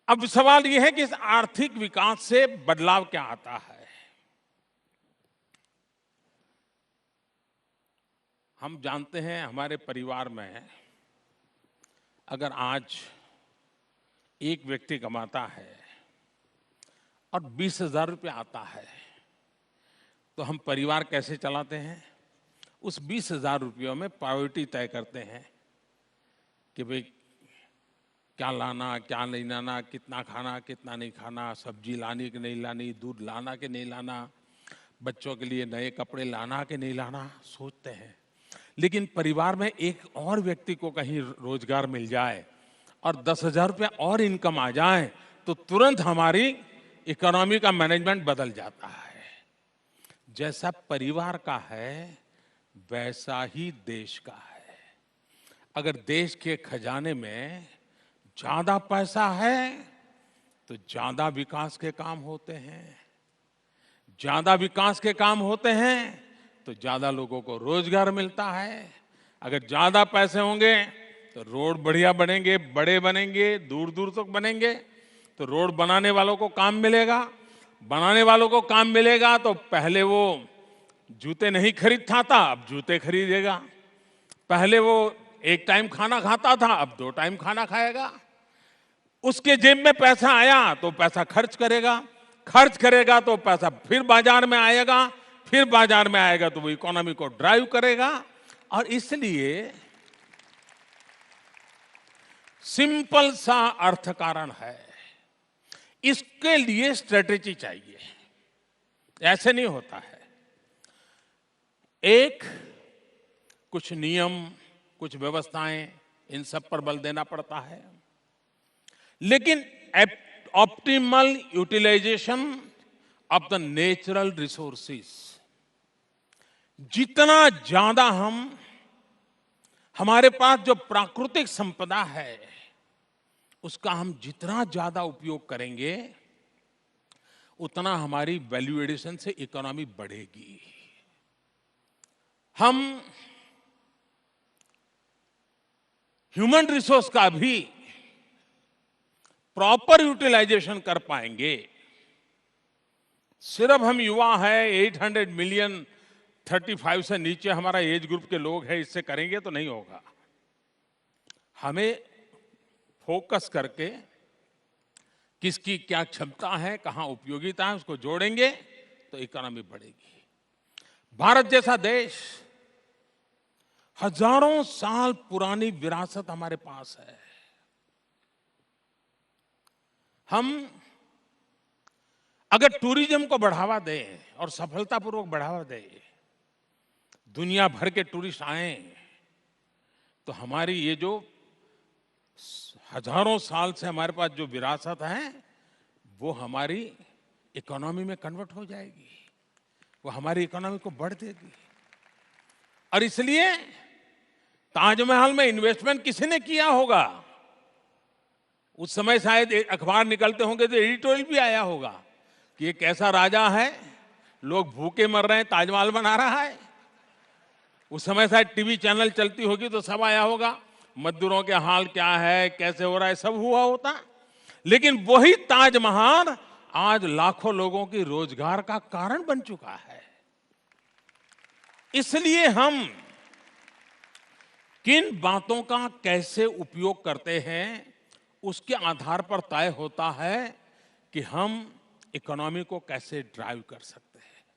अब सवाल यह है कि इस आर्थिक विकास से बदलाव क्या आता है। हम जानते हैं हमारे परिवार में अगर आज एक व्यक्ति कमाता है और 20,000 रुपये आता है तो हम परिवार कैसे चलाते हैं। उस 20,000 रुपयों में प्रायोरिटी तय करते हैं कि भाई क्या लाना क्या नहीं लाना, कितना खाना कितना नहीं खाना, सब्जी लानी कि नहीं लानी, दूध लाना कि नहीं लाना, बच्चों के लिए नए कपड़े लाना कि नहीं लाना, सोचते हैं। लेकिन परिवार में एक और व्यक्ति को कहीं रोजगार मिल जाए और 10,000 रुपया और इनकम आ जाए तो तुरंत हमारी इकोनॉमी का मैनेजमेंट बदल जाता है। जैसा परिवार का है वैसा ही देश का है। अगर देश के खजाने में ज्यादा पैसा है तो ज्यादा विकास के काम होते हैं, ज्यादा विकास के काम होते हैं तो ज्यादा लोगों को रोजगार मिलता है। अगर ज्यादा पैसे होंगे तो रोड बढ़िया बनेंगे, बड़े बनेंगे, दूर दूर तक बनेंगे, तो रोड बनाने वालों को काम मिलेगा। बनाने वालों को काम मिलेगा तो पहले वो जूते नहीं खरीदता था, अब जूते खरीदेगा। पहले वो एक टाइम खाना खाता था, अब 2 टाइम खाना खाएगा। उसके जेब में पैसा आया तो पैसा खर्च करेगा, खर्च करेगा तो पैसा फिर बाजार में आएगा, फिर बाजार में आएगा तो वो इकोनॉमी को ड्राइव करेगा। और इसलिए सिंपल सा अर्थ कारण है, इसके लिए स्ट्रेटेजी चाहिए, ऐसे नहीं होता है। एक कुछ नियम, कुछ व्यवस्थाएं, इन सब पर बल देना पड़ता है, लेकिन optimal utilisation of the natural resources, जितना ज्यादा हमारे पास जो प्राकृतिक संपदा है उसका हम जितना ज्यादा उपयोग करेंगे उतना हमारी वैल्यू एडिशन से इकोनॉमी बढ़ेगी। हम ह्यूमन रिसोर्स का भी प्रॉपर यूटिलाइजेशन कर पाएंगे। सिर्फ हम युवा है, 800 मिलियन 35 से नीचे हमारा एज ग्रुप के लोग हैं, इससे करेंगे तो नहीं होगा। हमें फोकस करके किसकी क्या क्षमता है, कहां उपयोगिता है, उसको जोड़ेंगे तो इकोनॉमी बढ़ेगी। भारत जैसा देश, हजारों साल पुरानी विरासत हमारे पास है। हम अगर टूरिज्म को बढ़ावा दें और सफलतापूर्वक बढ़ावा दें, दुनिया भर के टूरिस्ट आए तो हमारी ये जो हजारों साल से हमारे पास जो विरासत है वो हमारी इकोनॉमी में कन्वर्ट हो जाएगी, वो हमारी इकोनॉमी को बढ़ देगी। और इसलिए ताजमहल में इन्वेस्टमेंट किसी ने किया होगा, उस समय शायद अखबार निकलते होंगे तो एडिटोरियल भी आया होगा कि ये कैसा राजा है, लोग भूखे मर रहे हैं, ताजमहल बना रहा है। उस समय शायद टीवी चैनल चलती होगी तो सब आया होगा, मजदूरों के हाल क्या है, कैसे हो रहा है, सब हुआ होता। लेकिन वही ताजमहल आज लाखों लोगों की रोजगार का कारण बन चुका है। इसलिए हम किन बातों का कैसे उपयोग करते हैं उसके आधार पर तय होता है कि हम इकोनॉमी को कैसे ड्राइव कर सकते हैं।